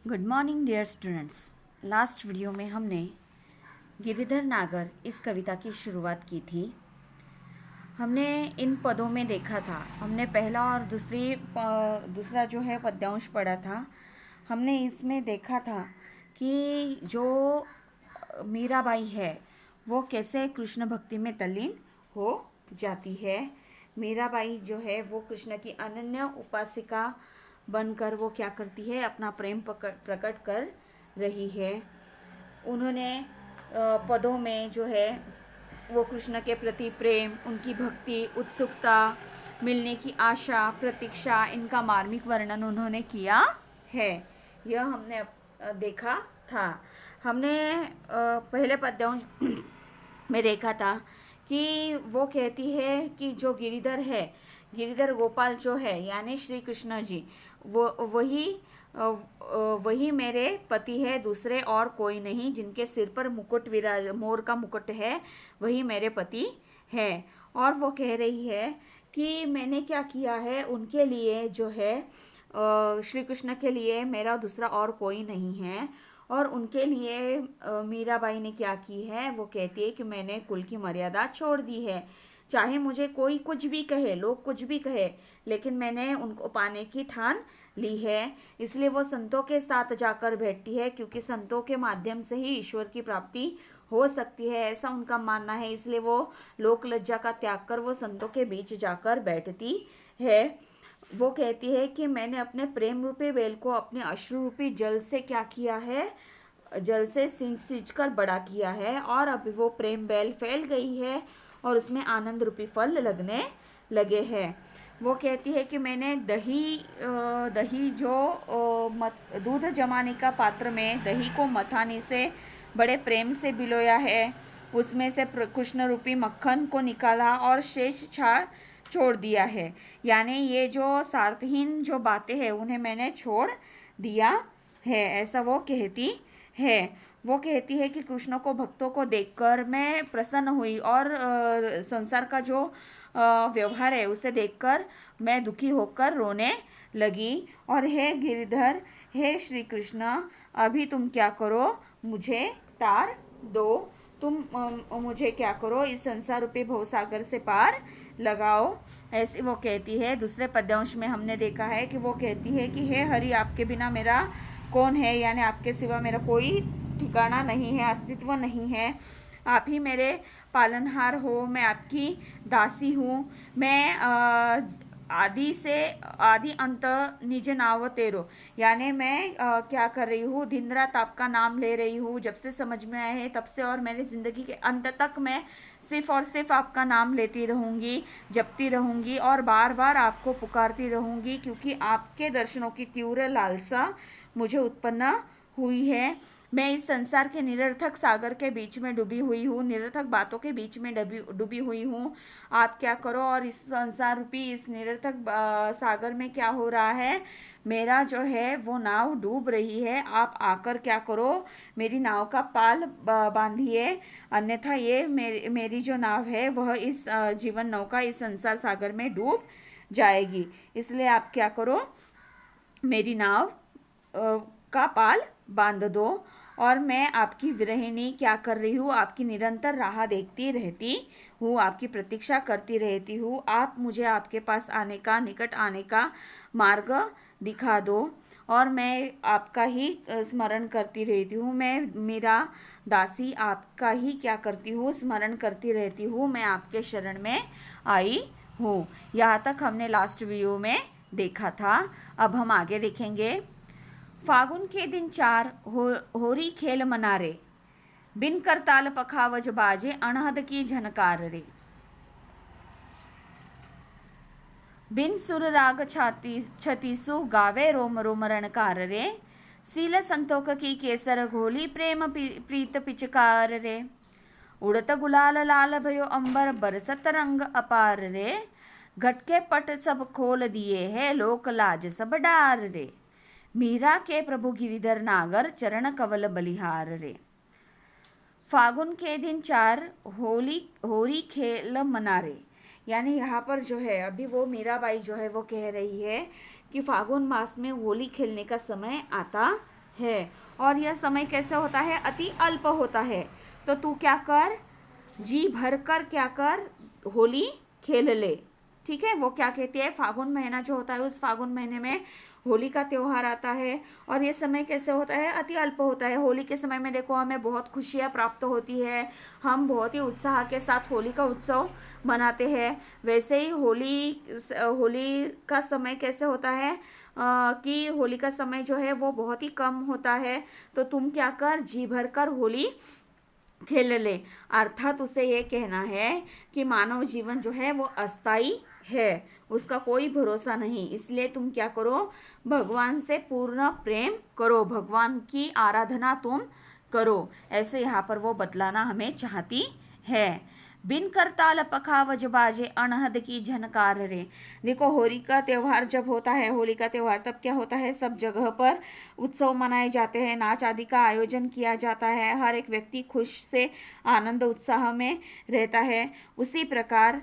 Good morning dear students. Last video में हमने गिरिधर नागर इस कविता की शुरुआत की थी। हमने इन पदों में देखा था, हमने पहला और दूसरा जो है पद्यांश पढ़ा था। हमने इसमें देखा था कि जो मीराबाई है वो कैसे कृष्ण भक्ति में तल्लीन हो जाती है। मीराबाई जो है वो कृष्ण की अनन्य उपासिका बनकर वो क्या करती है, अपना प्रेम प्रकट कर रही है। उन्होंने पदों में जो है वो कृष्ण के प्रति प्रेम, उनकी भक्ति, उत्सुकता, मिलने की आशा, प्रतीक्षा, इनका मार्मिक वर्णन उन्होंने किया है। यह हमने देखा था। हमने पहले पद्यांश में देखा था कि वो कहती है कि जो गिरिधर है, गिरिधर गोपाल जो है यानी श्री कृष्ण जी, वो वही मेरे पति है, दूसरे और कोई नहीं। जिनके सिर पर मुकुट मोर का मुकुट है वही मेरे पति है। और वो कह रही है कि मैंने क्या किया है उनके लिए, जो है श्री कृष्ण के लिए मेरा दूसरा और कोई नहीं है। और उनके लिए मीराबाई ने क्या की है, वो कहती है कि मैंने कुल की मर्यादा छोड़ दी है। चाहे मुझे कोई कुछ भी कहे, लोग कुछ भी कहे, लेकिन मैंने उनको पाने की ठान ली है। इसलिए वो संतों के साथ जाकर बैठती है, क्योंकि संतों के माध्यम से ही ईश्वर की प्राप्ति हो सकती है, ऐसा उनका मानना है। इसलिए वो लोक लज्जा का त्याग कर वो संतों के बीच जाकर बैठती है। वो कहती है कि मैंने अपने प्रेम रूपी बेल को अपने अश्रु रूपी जल से क्या किया है, जल से सींच कर बड़ा किया है, और अभी वो प्रेम बेल फैल गई है और उसमें आनंद रूपी फल लगने लगे हैं। वो कहती है कि मैंने दही जो दूध जमाने का पात्र में दही को मथानी से बड़े प्रेम से भिगोया है, उसमें से कृष्ण रूपी मक्खन को निकाला और शेष छाड़ छोड़ दिया है। यानी ये जो सार्थहीन जो बातें हैं उन्हें मैंने छोड़ दिया है, ऐसा वो कहती है। वो कहती है कि कृष्ण को, भक्तों को देखकर मैं प्रसन्न हुई और संसार का जो व्यवहार है उसे देखकर मैं दुखी होकर रोने लगी। और हे गिरिधर, हे श्री कृष्ण, अभी तुम क्या करो, मुझे तार दो। तुम मुझे क्या करो, इस संसार रूपी भवसागर से पार लगाओ, ऐसी वो कहती है। दूसरे पद्यांश में हमने देखा है कि वो कहती है कि हे हरि, आपके बिना मेरा कौन है, यानी आपके सिवा मेरा कोई ठिकाना नहीं है, अस्तित्व नहीं है। आप ही मेरे पालनहार हो, मैं आपकी दासी हूँ। मैं आदि अंत निज नाव तेरो, यानी मैं क्या कर रही हूँ, दिन रात आपका नाम ले रही हूँ। जब से समझ में आए हैं तब से और मेरी ज़िंदगी के अंत तक मैं सिर्फ और सिर्फ आपका नाम लेती रहूँगी, जपती रहूँगी और बार बार आपको पुकारती रहूँगी, क्योंकि आपके दर्शनों की तीव्र लालसा मुझे उत्पन्न हुई है। मैं इस संसार के निरर्थक सागर के बीच में डूबी हुई हूँ, निरर्थक बातों के बीच में डूबी हुई हूँ। आप क्या करो, और इस संसार रूपी इस निरर्थक सागर में क्या हो रहा है, मेरा जो है वो नाव डूब रही है। आप आकर क्या करो, मेरी नाव का पाल बांधिए, अन्यथा ये मेरी जो नाव है वह इस जीवन नौका इस संसार सागर में डूब जाएगी। इसलिए आप क्या करो, मेरी नाव का पाल बांध दो। और मैं आपकी विरहिणी क्या कर रही हूँ, आपकी निरंतर राह देखती रहती हूँ, आपकी प्रतीक्षा करती रहती हूँ। आप मुझे आपके पास आने का, निकट आने का मार्ग दिखा दो, और मैं आपका ही स्मरण करती रहती हूँ। मैं मेरा दासी आपका ही क्या करती हूँ, स्मरण करती रहती हूँ। मैं आपके शरण में आई हूँ। यहाँ तक हमने लास्ट वीडियो में देखा था। अब हम आगे देखेंगे। फागुन के दिन चार होरी खेल मनारे, बिन करताल पखावज बाजे, अनहद की झनकार रे। बिन सुर राग छतीसु, गावे रोम रोम रणकार रे। सील संतोख की केसर घोली, प्रेम प्रीत पिचकार रे। उड़त गुलाल लाल भयो अंबर, बरसत रंग अपार रे। घटके पट सब खोल दिए है, लोक लाज सब डार रे। मीरा के प्रभु गिरिधर नागर, चरण कवल बलिहार रे। फागुन के दिन चार होरी खेल मनारे, यानी यहाँ पर जो है अभी वो मीराबाई जो है वो कह रही है कि फागुन मास में होली खेलने का समय आता है। और यह समय कैसे होता है? अति अल्प होता है। तो तू क्या कर, जी भर कर क्या कर, होली खेल ले। ठीक है, वो क्या कहती है, फागुन महीना जो होता है, उस फागुन महीने में होली का त्योहार आता है। और ये समय कैसे होता है? अति अल्प होता है। होली के समय में देखो हमें बहुत खुशियाँ प्राप्त होती है, हम बहुत ही उत्साह के साथ होली का उत्सव मनाते हैं। वैसे ही होली का समय कैसे होता है कि होली का समय जो है वो बहुत ही कम होता है। तो तुम क्या कर, जी भर कर होली खेल ले। अर्थात उसे ये कहना है कि मानव जीवन जो है वो अस्थाई है, उसका कोई भरोसा नहीं। इसलिए तुम क्या करो, भगवान से पूर्ण प्रेम करो, भगवान की आराधना तुम करो। ऐसे यहाँ पर वो बतलाना हमें चाहती है। बिन करताल पखावज बाजे अनहद की झनकार रे। देखो होली का त्यौहार जब होता है, होली का त्यौहार तब क्या होता है, सब जगह पर उत्सव मनाए जाते हैं, नाच आदि का आयोजन किया जाता है, हर एक व्यक्ति खुश से आनंद उत्साह में रहता है। उसी प्रकार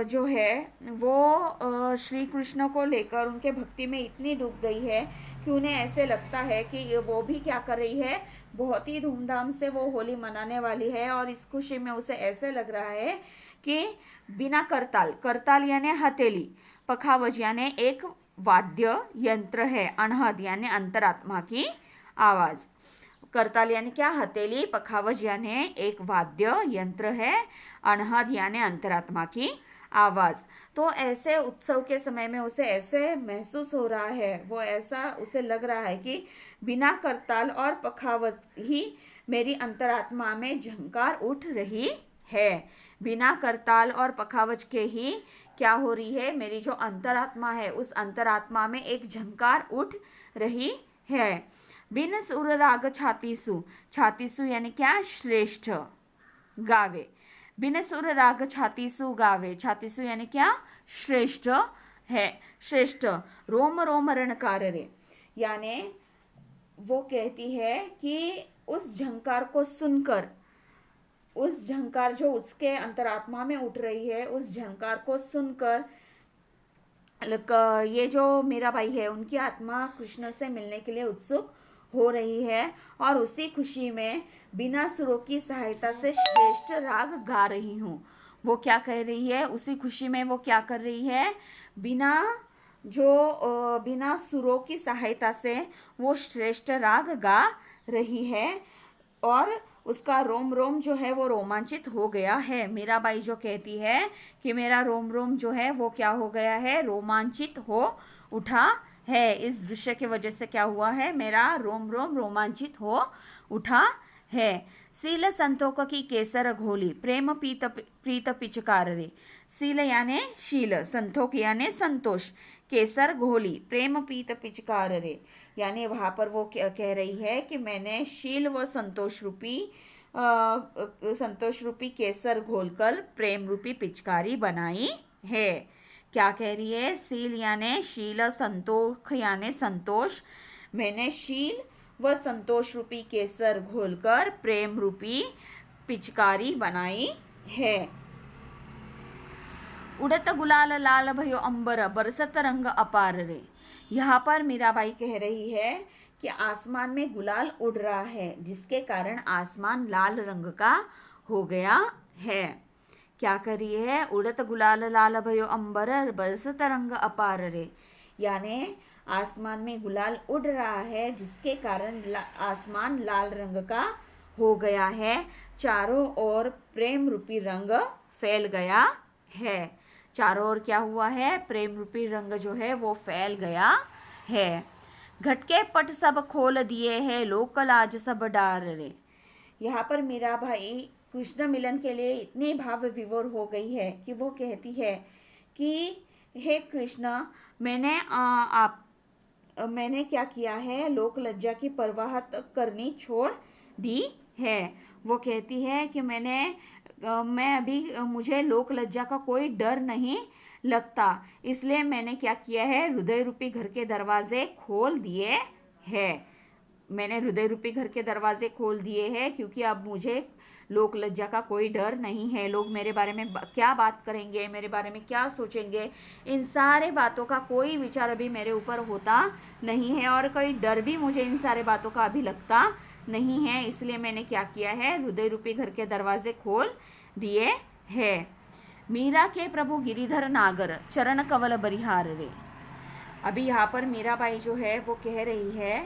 जो है वो श्री कृष्ण को लेकर उनके भक्ति में इतनी डूब गई है कि उन्हें ऐसे लगता है कि वो भी क्या कर रही है, बहुत ही धूमधाम से वो होली मनाने वाली है। और इस खुशी में उसे ऐसे लग रहा है कि बिना करताल, करताल यानी हथेली, पखावज यानी एक वाद्य यंत्र है, अनहद यानी अंतरात्मा की आवाज। करताल यानी क्या, हथेली, पखावज यानी एक वाद्य यंत्र है, अनहद यानी अंतरात्मा की आवाज। तो ऐसे उत्सव के समय में उसे ऐसे महसूस हो रहा है, वो ऐसा उसे लग रहा है कि बिना करताल और पखावज ही मेरी अंतरात्मा में झंकार उठ रही है। बिना करताल और पखावज के ही क्या हो रही है, मेरी जो अंतरात्मा है उस अंतरात्मा में एक झंकार उठ रही है। बिन सुर राग छातीसु, छातीसु यानी क्या, श्रेष्ठ गावे। बिन सुर राग छातीसु गावे, छातीसु यानी क्या, श्रेष्ठ है, श्रेष्ठ। रोम रोम रणकार रे, यानी वो कहती है कि उस झंकार को सुनकर, उस झंकार जो उसके अंतरात्मा में उठ रही है, उस झंकार को सुनकर ये जो मीराबाई है उनकी आत्मा कृष्ण से मिलने के लिए उत्सुक हो रही है। और उसी खुशी में बिना सुरों की सहायता से श्रेष्ठ राग गा रही हूँ। वो क्या कह रही है, उसी खुशी में वो क्या कर रही है, बिना सुरों की सहायता से वो श्रेष्ठ राग गा रही है। और उसका रोम रोम जो है वो रोमांचित हो गया है। मीराबाई जो कहती है कि मेरा रोम रोम जो है वो क्या हो गया है, रोमांचित हो उठा है। इस दृश्य की वजह से क्या हुआ है, मेरा रोम रोम रोमांचित हो उठा है। सील संतोक की केसर घोली, प्रेम प्रीत पिचकार रे। सील यानी शील, संतोक यानी संतोष, केसर घोली, प्रेम प्रीत पिचकार रे। यानी वहां पर वो कह रही है कि मैंने शील व संतोष रूपी केसर घोलकर प्रेम रूपी पिचकारी बनाई है। क्या कह रही है, सील यानी शील, संतोष यानी संतोष, मैंने शील व संतोष रूपी केसर घोलकर प्रेम रूपी पिचकारी बनाई है। उड़त गुलाल लाल भयो अंबर, बरसत रंग अपार रे। यहाँ पर मीराबाई कह रही है कि आसमान में गुलाल उड़ रहा है, जिसके कारण आसमान लाल रंग का हो गया है। क्या कर रही है, उड़त गुलाल लाल भयो अंबर, बरसत रंग अपार रे। यानी आसमान में गुलाल उड़ रहा है, जिसके कारण आसमान लाल रंग का हो गया है, चारों ओर प्रेम रूपी रंग फैल गया है। चारों ओर क्या हुआ है, प्रेम रूपी रंग जो है वो फैल गया है। घटके पट सब खोल दिए हैं, लोक लाज सब डार रे। यहाँ पर मीराबाई कृष्ण मिलन के लिए इतनी भाव विभोर हो गई है कि वो कहती है कि हे कृष्ण, मैंने क्या किया है, लोक लज्जा की परवाह करनी छोड़ दी है। वो कहती है कि मुझे लोक लज्जा का कोई डर नहीं लगता, इसलिए मैंने क्या किया है, हृदय रूपी घर के दरवाजे खोल दिए हैं। मैंने हृदय रूपी घर के दरवाजे खोल दिए हैं क्योंकि अब मुझे लोक लज्जा का कोई डर नहीं है। लोग मेरे बारे में क्या बात करेंगे, मेरे बारे में क्या सोचेंगे, इन सारे बातों का कोई विचार अभी मेरे ऊपर होता नहीं है और कोई डर भी मुझे इन सारे बातों का अभी लगता नहीं है। इसलिए मैंने क्या किया है, हृदय रूपी घर के दरवाजे खोल दिए हैं। मीरा के प्रभु गिरिधर नागर चरण कवल बरिहार रे। अभी यहाँ पर मीराबाई जो है वो कह रही है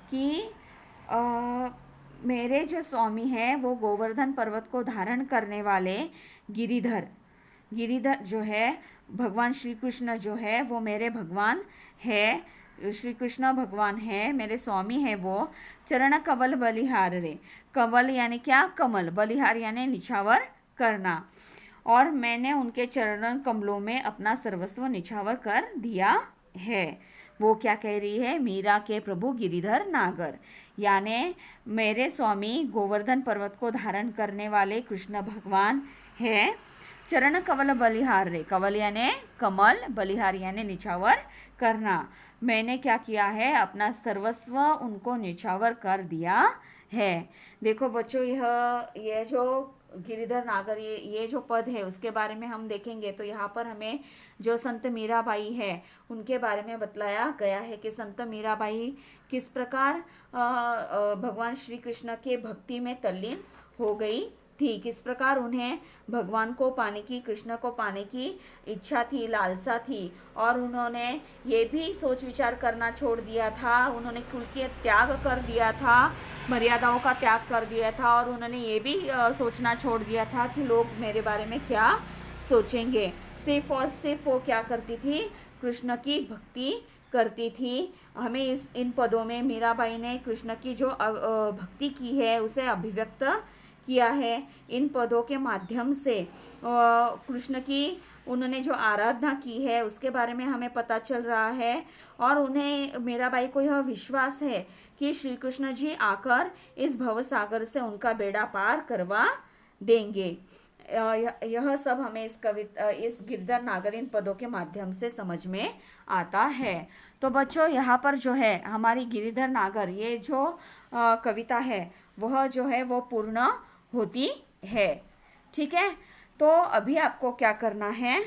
कि मेरे जो स्वामी हैं वो गोवर्धन पर्वत को धारण करने वाले गिरिधर जो है भगवान श्री कृष्ण जो है वो मेरे भगवान है, श्री कृष्ण भगवान है, मेरे स्वामी है वो। चरण कवल बलिहार रे, कवल यानी क्या, कमल, बलिहार यानी निछावर करना, और मैंने उनके चरण कमलों में अपना सर्वस्व निछावर कर दिया है। वो क्या कह रही है, मीरा के प्रभु गिरिधर नागर यानी मेरे स्वामी गोवर्धन पर्वत को धारण करने वाले कृष्ण भगवान है। चरण कवल बलिहार रे, कवल यानी कमल, बलिहार यानी निछावर करना, मैंने क्या किया है, अपना सर्वस्व उनको निछावर कर दिया है। देखो बच्चों, यह जो गिरिधर नागर ये जो पद है उसके बारे में हम देखेंगे तो यहाँ पर हमें जो संत मीराबाई है उनके बारे में बतलाया गया है कि संत मीराबाई किस प्रकार भगवान श्री कृष्ण के भक्ति में तल्लीन हो गई थी, किस प्रकार उन्हें भगवान को पाने की, कृष्ण को पाने की इच्छा थी, लालसा थी, और उन्होंने ये भी सोच विचार करना छोड़ दिया था, उन्होंने कुल के त्याग कर दिया था, मर्यादाओं का त्याग कर दिया था, और उन्होंने ये भी सोचना छोड़ दिया था कि लोग मेरे बारे में क्या सोचेंगे। सिर्फ और सिर्फ वो क्या करती थी, कृष्ण की भक्ति करती थी। हमें इन पदों में मीराबाई ने कृष्ण की जो भक्ति की है उसे अभिव्यक्त किया है। इन पदों के माध्यम से कृष्ण की उन्होंने जो आराधना की है उसके बारे में हमें पता चल रहा है, और उन्हें मीराबाई को यह विश्वास है कि श्री कृष्ण जी आकर इस भव सागर से उनका बेड़ा पार करवा देंगे। यह सब हमें इस गिरधर नागर इन पदों के माध्यम से समझ में आता है। तो बच्चों, यहाँ पर जो है हमारी गिरिधर नागर ये जो कविता है वह जो है वो पूर्ण होती है। ठीक है, तो अभी आपको क्या करना है,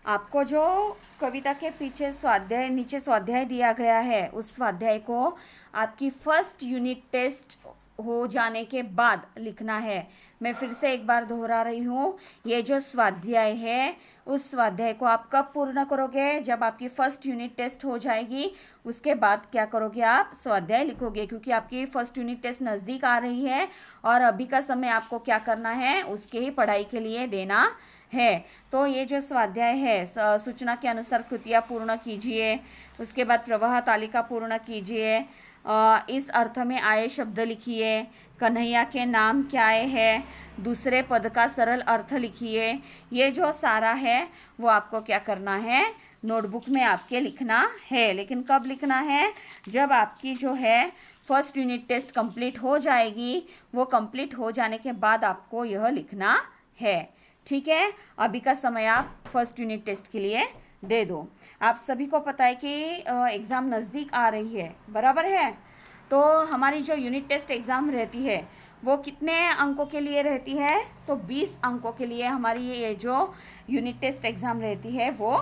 आपको जो कविता के पीछे स्वाध्याय, नीचे स्वाध्याय दिया गया है उस स्वाध्याय को आपकी फर्स्ट यूनिट टेस्ट हो जाने के बाद लिखना है। मैं फिर से एक बार दोहरा रही हूँ, ये जो स्वाध्याय है उस स्वाध्याय को आप कब पूर्ण करोगे, जब आपकी फर्स्ट यूनिट टेस्ट हो जाएगी उसके बाद क्या करोगे, आप स्वाध्याय लिखोगे, क्योंकि आपकी फर्स्ट यूनिट टेस्ट नज़दीक आ रही है और अभी का समय आपको क्या करना है, उसके ही पढ़ाई के लिए देना है। तो ये जो स्वाध्याय है, सूचना के अनुसार कृतियाँ पूर्ण कीजिए, उसके बाद प्रवाह तालिका पूर्ण कीजिए, इस अर्थ में आए शब्द लिखिए, कन्हैया के नाम क्या है, दूसरे पद का सरल अर्थ लिखिए। ये जो सारा है वो आपको क्या करना है, नोटबुक में आपके लिखना है। लेकिन कब लिखना है, जब आपकी जो है फर्स्ट यूनिट टेस्ट कंप्लीट हो जाएगी, वो कंप्लीट हो जाने के बाद आपको यह लिखना है। ठीक है, अभी का समय आप फर्स्ट यूनिट टेस्ट के लिए दे दो। आप सभी को पता है कि एग्ज़ाम नज़दीक आ रही है, बराबर है। तो हमारी जो यूनिट टेस्ट एग्ज़ाम रहती है वो कितने अंकों के लिए रहती है, तो 20 अंकों के लिए हमारी ये जो यूनिट टेस्ट एग्ज़ाम रहती है वो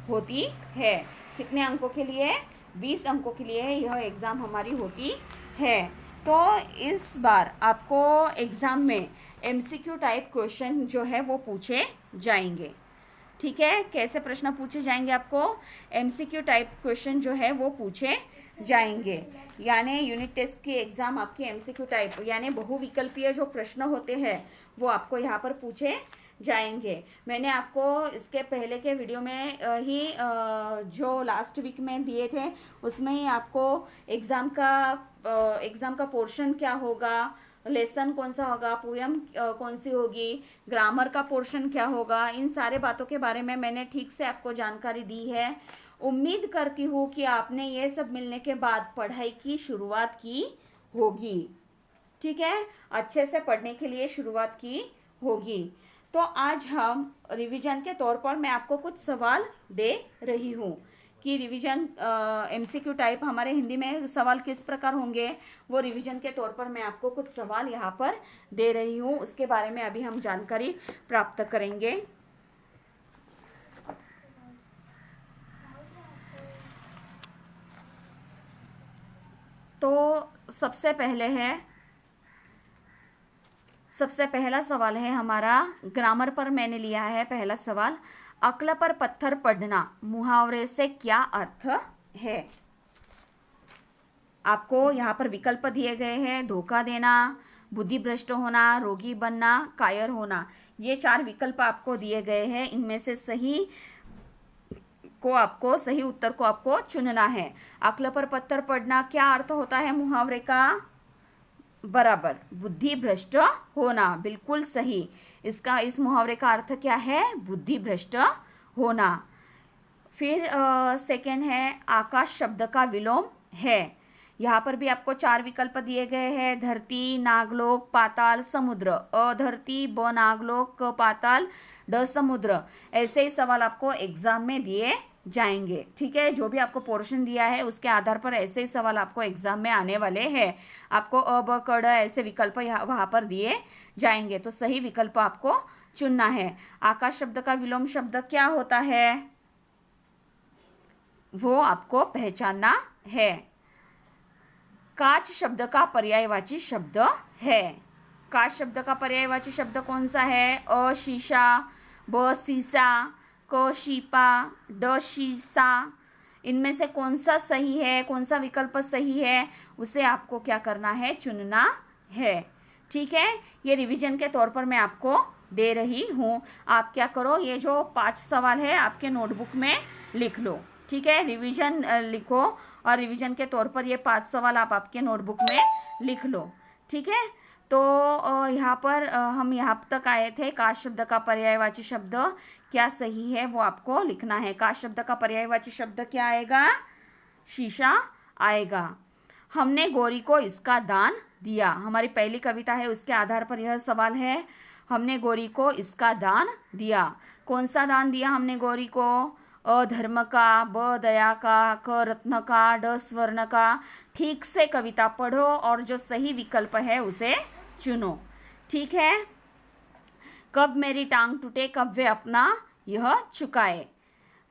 होती है। कितने अंकों के लिए, 20 अंकों के लिए यह एग्ज़ाम हमारी होती है। तो इस बार आपको एग्ज़ाम में MCQ टाइप क्वेश्चन जो है वो पूछे जाएंगे। ठीक है, कैसे प्रश्न पूछे जाएंगे, आपको MCQ टाइप क्वेश्चन जो है वो पूछे जाएंगे। यानी यूनिट टेस्ट की एग्ज़ाम आपकी MCQ टाइप यानी बहुविकल्पीय जो प्रश्न होते हैं वो आपको यहाँ पर पूछे जाएंगे। मैंने आपको इसके पहले के वीडियो में ही जो लास्ट वीक में दिए थे उसमें ही आपको एग्ज़ाम का पोर्शन क्या होगा, लेसन कौन सा होगा, पोयम कौन सी होगी, ग्रामर का पोर्शन क्या होगा, इन सारे बातों के बारे में मैंने ठीक से आपको जानकारी दी है। उम्मीद करती हूँ कि आपने ये सब मिलने के बाद पढ़ाई की शुरुआत की होगी। ठीक है, अच्छे से पढ़ने के लिए शुरुआत की होगी। तो आज हम रिवीजन के तौर पर मैं आपको कुछ सवाल दे रही हूँ कि रिवीजन एमसीक्यू टाइप हमारे हिंदी में सवाल किस प्रकार होंगे, वो रिवीजन के तौर पर मैं आपको कुछ सवाल यहाँ पर दे रही हूँ, उसके बारे में अभी हम जानकारी प्राप्त करेंगे। तो सबसे पहला सवाल है हमारा, ग्रामर पर मैंने लिया है पहला सवाल, अक्ल पर पत्थर पड़ना मुहावरे से क्या अर्थ है। आपको यहाँ पर विकल्प दिए गए हैं, धोखा देना, बुद्धि भ्रष्ट होना, रोगी बनना, कायर होना। ये 4 विकल्प आपको दिए गए हैं, इनमें से सही उत्तर को आपको चुनना है। अक्ल पर पत्थर पड़ना क्या अर्थ होता है मुहावरे का? बराबर, बुद्धि भ्रष्ट होना, बिल्कुल सही। इस मुहावरे का अर्थ क्या है? बुद्धि भ्रष्ट होना। फिर सेकंड है, आकाश शब्द का विलोम है। यहाँ पर भी आपको 4 विकल्प दिए गए हैं, धरती, नागलोक, पाताल, समुद्र। अ धरती, ब नागलोक, क पाताल, ड समुद्र। ऐसे ही सवाल आपको एग्जाम में दिए जाएंगे, ठीक है। जो भी आपको पोर्शन दिया है उसके आधार पर ऐसे ही सवाल आपको एग्जाम में आने वाले हैं। आपको अ ब क ड ऐसे विकल्प वहाँ पर दिए जाएंगे, तो सही विकल्प आपको चुनना है। आकाश शब्द का विलोम शब्द क्या होता है, वो आपको पहचानना है। कांच शब्द का पर्यायवाची शब्द है। कांच शब्द का पर्यायवाची शब्द कौन सा है? अ शीशा, ब सीसा, क शीपा, ड शीशा। इनमें से कौन सा सही है, कौन सा विकल्प सही है, उसे आपको क्या करना है? चुनना है, ठीक है। ये रिवीजन के तौर पर मैं आपको दे रही हूँ। आप क्या करो, ये जो 5 सवाल है आपके नोटबुक में लिख लो, ठीक है। रिवीजन लिखो और रिवीजन के तौर पर ये 5 सवाल आप आपके नोटबुक में लिख लो, ठीक है। तो यहाँ पर हम यहाँ तक आए थे, काश शब्द का पर्यायवाची शब्द क्या सही है वो आपको लिखना है। काश शब्द का पर्यायवाची शब्द क्या आएगा? शीशा आएगा। हमने गोरी को इसका दान दिया, हमारी पहली कविता है, उसके आधार पर यह सवाल है। हमने गोरी को इसका दान दिया, कौन सा दान दिया हमने गोरी को? अ धर्म का, ब दया का, क रत्न का, ड स्वर्ण का। ठीक से कविता पढ़ो और जो सही विकल्प है उसे चुनो, ठीक है। कब मेरी टांग टूटे कब वे अपना यह चुकाए,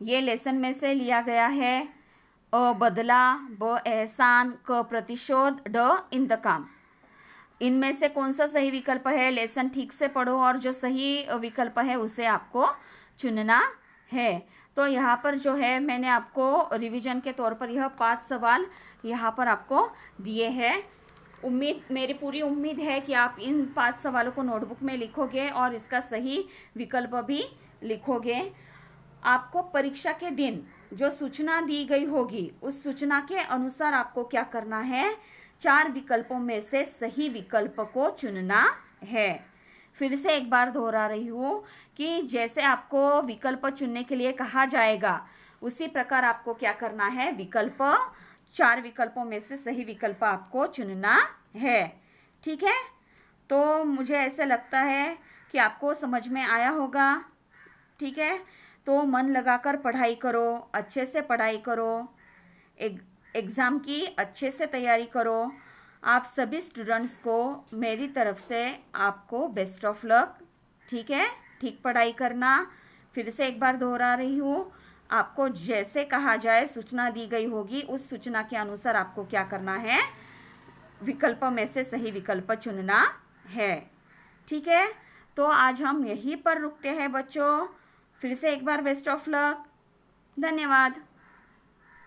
ये लेसन में से लिया गया है। अ बदला, ब एहसान, क प्रतिशोध, ड इंतकाम। इनमें से कौन सा सही विकल्प है? लेसन ठीक से पढ़ो और जो सही विकल्प है उसे आपको चुनना है। तो यहाँ पर जो है मैंने आपको रिवीजन के तौर पर यह 5 सवाल यहाँ पर आपको दिए हैं। मेरी पूरी उम्मीद है कि आप इन 5 सवालों को नोटबुक में लिखोगे और इसका सही विकल्प भी लिखोगे। आपको परीक्षा के दिन जो सूचना दी गई होगी उस सूचना के अनुसार आपको क्या करना है? 4 विकल्पों में से सही विकल्प को चुनना है। फिर से एक बार दोहरा रही हूँ कि जैसे आपको विकल्प चुनने के लिए कहा जाएगा उसी प्रकार आपको क्या करना है? विकल्प 4 विकल्पों में से सही विकल्प आपको चुनना है, ठीक है। तो मुझे ऐसे लगता है कि आपको समझ में आया होगा, ठीक है। तो मन लगाकर पढ़ाई करो, अच्छे से पढ़ाई करो, एग्ज़ाम की अच्छे से तैयारी करो। आप सभी स्टूडेंट्स को मेरी तरफ से आपको बेस्ट ऑफ लक, ठीक है। ठीक पढ़ाई करना। फिर से एक बार दोहरा रही हूँ, आपको जैसे कहा जाए सूचना दी गई होगी उस सूचना के अनुसार आपको क्या करना है? विकल्प में से सही विकल्प चुनना है, ठीक है। तो आज हम यहीं पर रुकते हैं बच्चों। फिर से एक बार बेस्ट ऑफ लक, धन्यवाद।